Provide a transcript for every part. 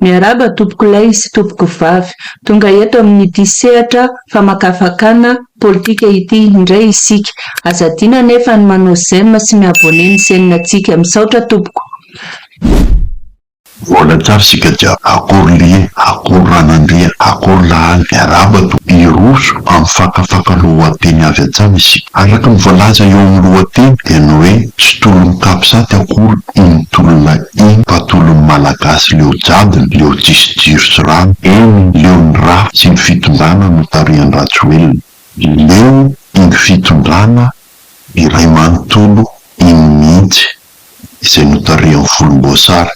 Miaraba tompoko lay sy tompoko vavy, tonga eto amin'ity sehatra famakafakana politika ity indray isika. Azadina nefa ny manao zema sy miabone ny seninantsika. Misaotra tompoko. Vola tsara sika dia akory lie, akory ranandria, akory lahaly, miaraba to iroso amin'ny fakafaka lohateny avy atsamy isika. Araka ny voalaza eo amin'ny lohateny dia ny hoe tsy tolon'ny kapisate akory iny tolona iny patolon'ny malagasy leo jadiny, leo tsisy jiro sy rano, eny leo ny rà sy ny fitondrana no tarihan'ny Rajoelina. Leo iny fitondrana iray manontolo iny mihitsy izay no tarihan'ny volomboasary.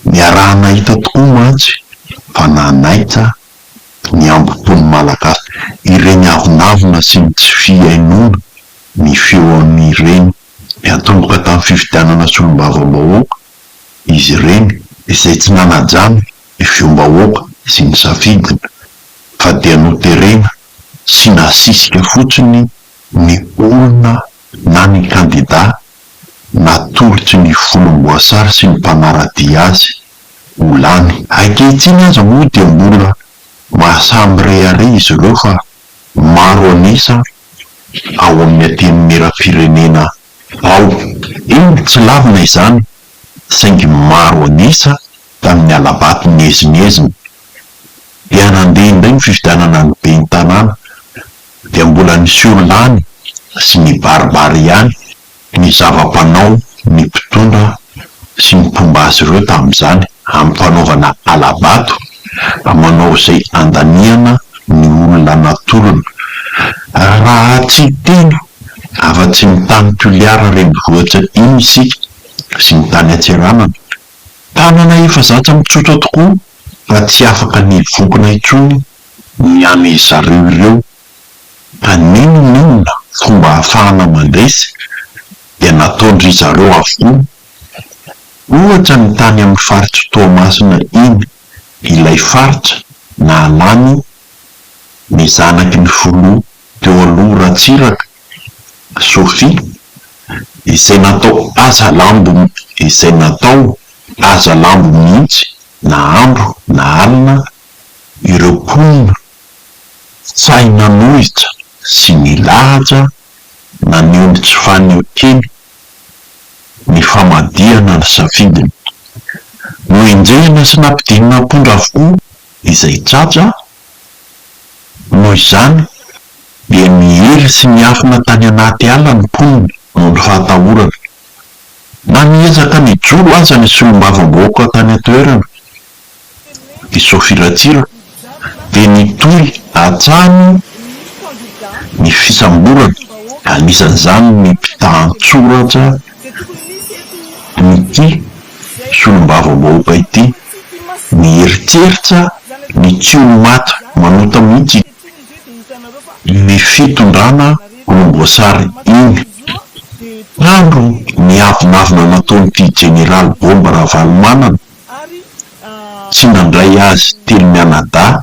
Miarahana hita tokoa mantsy fa nanaitra ny ambom-pony malagasy ireny avonavona sy ny tsy fiainona ny feo amin'ireny miatomboka tamin'ny fifidianana solombavam-bahoaka izy ireny izay tsy nanajany ny feom-bahoaka sy ny safidina fa dia noterena sy nasisika fotsiny ny olona na ny kandida natolotsy ny volomboasary sy ny mpanaradia azy olany. Ankehitriny aza moa dia mbola mahasamby reare izy ireo fa maro anisa ao amin'ny ateny mera-pirenena ao. Iny tsy lavina izany saingy maro anisa tamin'ny alabaty nezineziny dia nandeha indray ny fifidianana ny be ny tanàna dia mbola nisy olany sy ny baribary ihany ny zava-panao, ny mpitondra sy ny mpomba azy ireo tamin'izany amin'ny fanaovana alabato, manao izay andaniana ny olona natolona. Raha tsy teny afa-tsy ny tany Toliara renivohitra iny isika sy ny tany Antsiranana, tanana efa zatra mitsotra tokoa fa tsy afaka ny vokona intsony ny any zareo ireo. Ka ninonina fomba ahafahana mandresy dia nataondry zareo avokoa. Ohatra ny tany amin'ny faritra Toamasina iny, ilay faritra na alany ny zanaky ny folo teo aloha Ratsiraka, Sofia, izay natao aza lambo mihitsy na andro na alina ireo mponina saina nohitra sy ny lahatra na ny omby tsy faneo kely ny famadihana ny safidiny. No enjehana sy nampidinina mpondra avokoa izay tratra, noho izany dia mihery sy miafina tany anaty ala ny mponina noho ny fahatahorana. Na miezaka ny joro aza ny solombavam-bahoaka tany an-toerana i Sofia Ratsiraka dia nitory hatrany ny fisamborana, anisan'izany ny mpitahan-tsoratra nity solombavam-bahoaka ity, mieritreritra ny tsiolomata manota mihitsy ny fitondrana volomboasary iny. Andro ny avinavina nataon'ity Jeneraly Bomba Ravalomanana tsy nandray azy telo mianadahy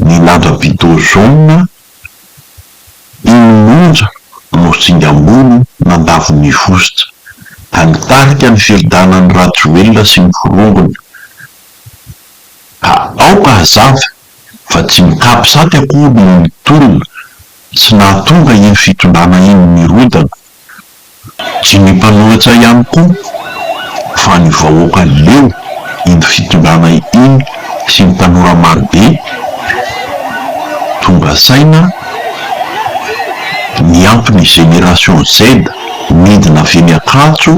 ny landra vidéo jaune iny monja no singambolo nandavony vosotra ka nitarika ny feridanan'ny Rajoelina sy ny forongony. Ka aoka hazava fa tsy mikapisate akory ny tolona tsy nahatonga iny fitondrana iny nirodana. Tsy ny mpanohitra ihany koa fa ny vahoaka leo iny fitondrana iny sy ny tanora marobe tonga saina niampy ny Génération Z midina avy eny Ankatso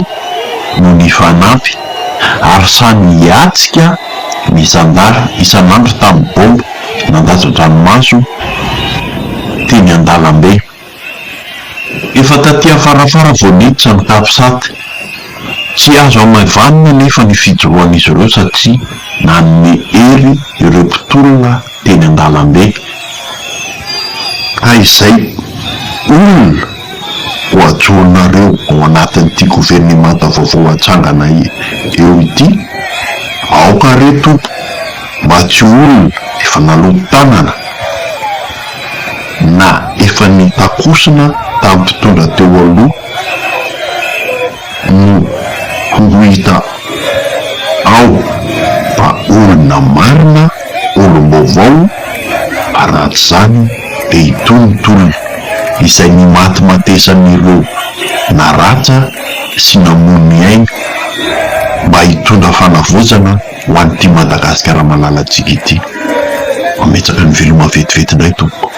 no ny fanampy ary samy hiatsika ny zandary isan'andro tamin'ny bomba nandajan-dranomaso teny Andalambe. Efa taty afarafara vao niditra ny kapisate, tsy azo amavanina nefa ny fijoroan'izy ireo satria nanome hery ireo mpitolona teny Andalambe. Ka izay olona ho ajorinareo ao anatin'ity governemanta vaovao atsangana eo ity, aoka reto mba tsy olona efa naloto tanana na efa nitakosina tamin'ny mpitondra teo aloha no ho hita ao fa olona marina, olom-baovao, araty zany de itontolona izay ny matimatesan'ireo naratra sy namony aina mba hitondra fanavozana ho an'ity Madagasikara malalatsika ity. Mametsaka ny veloma vetivety indray tompoko.